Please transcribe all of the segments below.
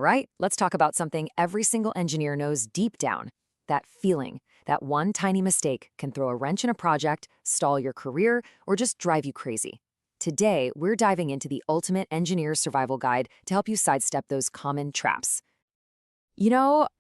All right, let's talk about something every single engineer knows deep down. That feeling, that one tiny mistake can throw a wrench in a project, stall your career, or just drive you crazy. Today, we're diving into the ultimate engineer survival guide to help you sidestep those common traps.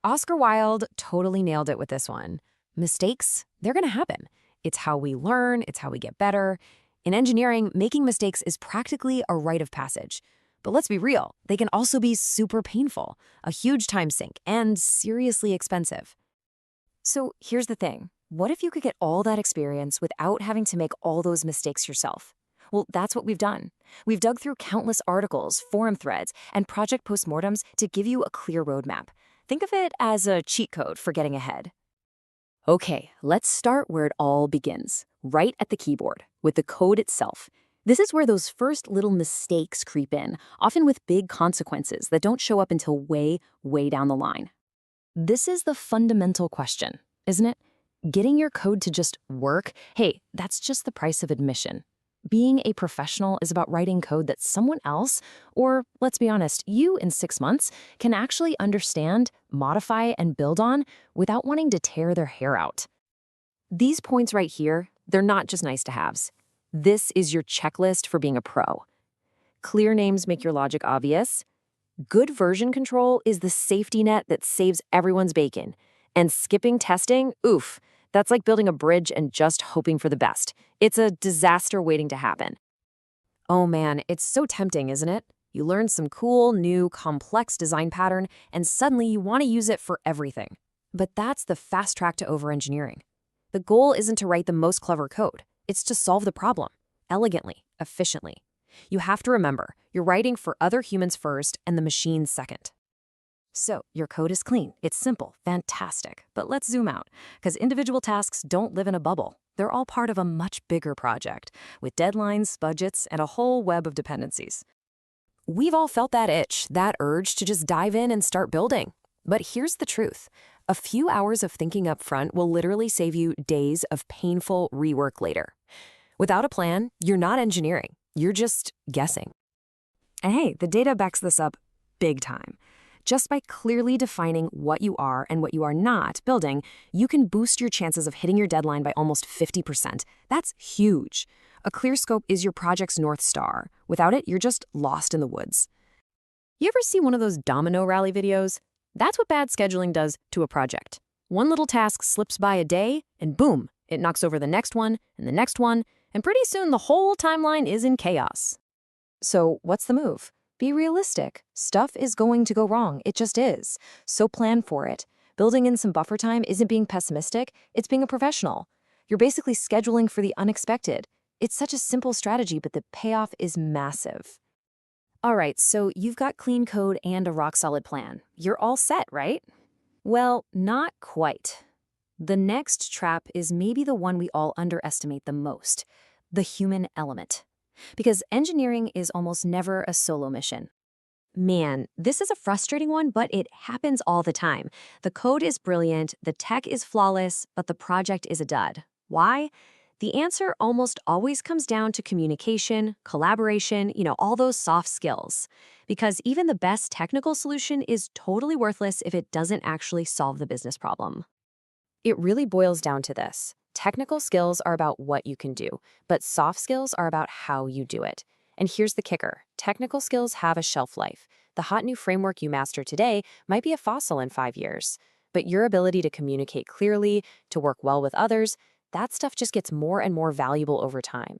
Oscar Wilde totally nailed it with this one. Mistakes, they're going to happen. It's how we learn, it's how we get better. In engineering, making mistakes is practically a rite of passage. But let's be real, they can also be super painful, a huge time sink, and seriously expensive. So here's the thing. What if you could get all that experience without having to make all those mistakes yourself? Well, that's what we've done. We've dug through countless articles, forum threads, and project postmortems to give you a clear roadmap. Think of it as a cheat code for getting ahead. Okay, let's start where it all begins, right at the keyboard, with the code itself. This is where those first little mistakes creep in, often with big consequences that don't show up until way, way down the line. This is the fundamental question, isn't it? Getting your code to just work, hey, that's just the price of admission. Being a professional is about writing code that someone else, or let's be honest, you in 6 months, can actually understand, modify, and build on without wanting to tear their hair out. These points right here, they're not just nice to haves. This is your checklist for being a pro. Clear names make your logic obvious. Good version control is the safety net that saves everyone's bacon. And skipping testing, oof, that's like building a bridge and just hoping for the best. It's a disaster waiting to happen. Oh man, it's so tempting, isn't it? You learn some cool, new, complex design pattern, and suddenly you want to use it for everything. But that's the fast track to overengineering. The goal isn't to write the most clever code. It's to solve the problem, elegantly, efficiently. You have to remember, you're writing for other humans first and the machine second. So, your code is clean, it's simple, fantastic. But let's zoom out, because individual tasks don't live in a bubble. They're all part of a much bigger project, with deadlines, budgets, and a whole web of dependencies. We've all felt that itch, that urge to just dive in and start building. But here's the truth. A few hours of thinking up front will literally save you days of painful rework later. Without a plan, you're not engineering. You're just guessing. And hey, the data backs this up big time. Just by clearly defining what you are and what you are not building, you can boost your chances of hitting your deadline by almost 50%. That's huge. A clear scope is your project's North Star. Without it, you're just lost in the woods. You ever see one of those domino rally videos? That's what bad scheduling does to a project. One little task slips by a day, and boom, it knocks over the next one, and pretty soon the whole timeline is in chaos. So what's the move? Be realistic. Stuff is going to go wrong. It just is. So plan for it. Building in some buffer time isn't being pessimistic, it's being a professional. You're basically scheduling for the unexpected. It's such a simple strategy, but the payoff is massive. All right, so you've got clean code and a rock-solid plan. You're all set, right? Well, not quite. The next trap is maybe the one we all underestimate the most, the human element. Because engineering is almost never a solo mission. Man, this is a frustrating one, but it happens all the time. The code is brilliant, the tech is flawless, but the project is a dud. Why? The answer almost always comes down to communication, collaboration, all those soft skills. Because even the best technical solution is totally worthless if it doesn't actually solve the business problem. It really boils down to this. Technical skills are about what you can do, but soft skills are about how you do it. And here's the kicker. Technical skills have a shelf life. The hot new framework you master today might be a fossil in 5 years. But your ability to communicate clearly, to work well with others, that stuff just gets more and more valuable over time.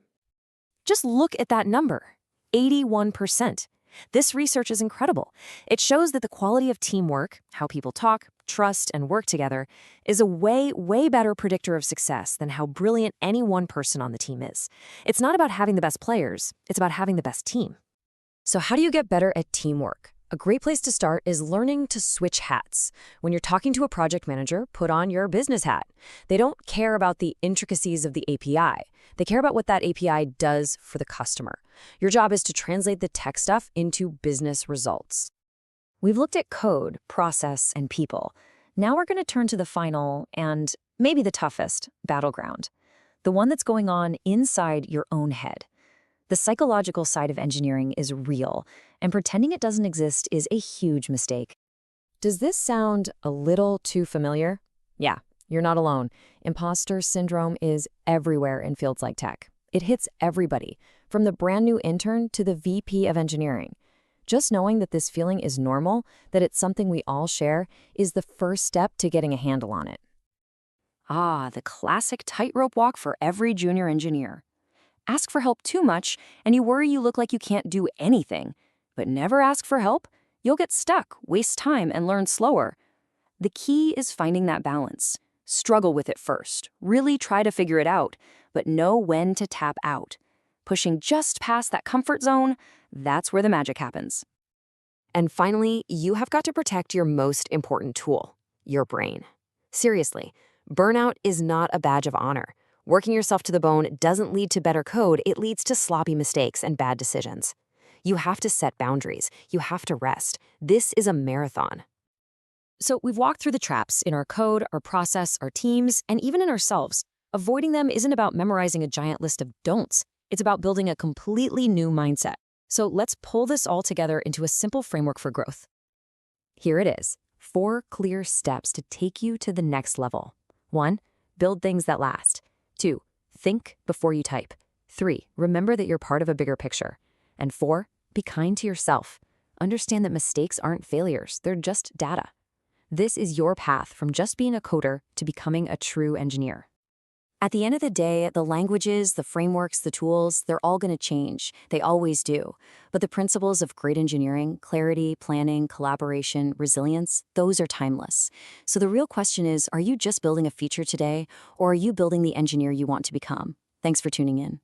Just look at that number, 81%. This research is incredible. It shows that the quality of teamwork, how people talk, trust, and work together, is a way, way better predictor of success than how brilliant any one person on the team is. It's not about having the best players, it's about having the best team. So how do you get better at teamwork? A great place to start is learning to switch hats. When you're talking to a project manager, put on your business hat. They don't care about the intricacies of the API. They care about what that API does for the customer. Your job is to translate the tech stuff into business results. We've looked at code, process, and people. Now we're going to turn to the final and maybe the toughest battleground, the one that's going on inside your own head. The psychological side of engineering is real, and pretending it doesn't exist is a huge mistake. Does this sound a little too familiar? Yeah, you're not alone. Imposter syndrome is everywhere in fields like tech. It hits everybody, from the brand new intern to the VP of engineering. Just knowing that this feeling is normal, that it's something we all share, is the first step to getting a handle on it. Ah, the classic tightrope walk for every junior engineer. Ask for help too much, and you worry you look like you can't do anything. But never ask for help. You'll get stuck, waste time, and learn slower. The key is finding that balance. Struggle with it first. Really try to figure it out, but know when to tap out. Pushing just past that comfort zone, that's where the magic happens. And finally, you have got to protect your most important tool, your brain. Seriously, burnout is not a badge of honor. Working yourself to the bone doesn't lead to better code, it leads to sloppy mistakes and bad decisions. You have to set boundaries. You have to rest. This is a marathon. So we've walked through the traps in our code, our process, our teams, and even in ourselves. Avoiding them isn't about memorizing a giant list of don'ts. It's about building a completely new mindset. So let's pull this all together into a simple framework for growth. Here it is, 4 clear steps to take you to the next level. 1, build things that last. 2, think before you type. 3, remember that you're part of a bigger picture. And 4, be kind to yourself. Understand that mistakes aren't failures, they're just data. This is your path from just being a coder to becoming a true engineer. At the end of the day, the languages, the frameworks, the tools, they're all going to change. They always do. But the principles of great engineering, clarity, planning, collaboration, resilience, those are timeless. So the real question is, are you just building a feature today, or are you building the engineer you want to become? Thanks for tuning in.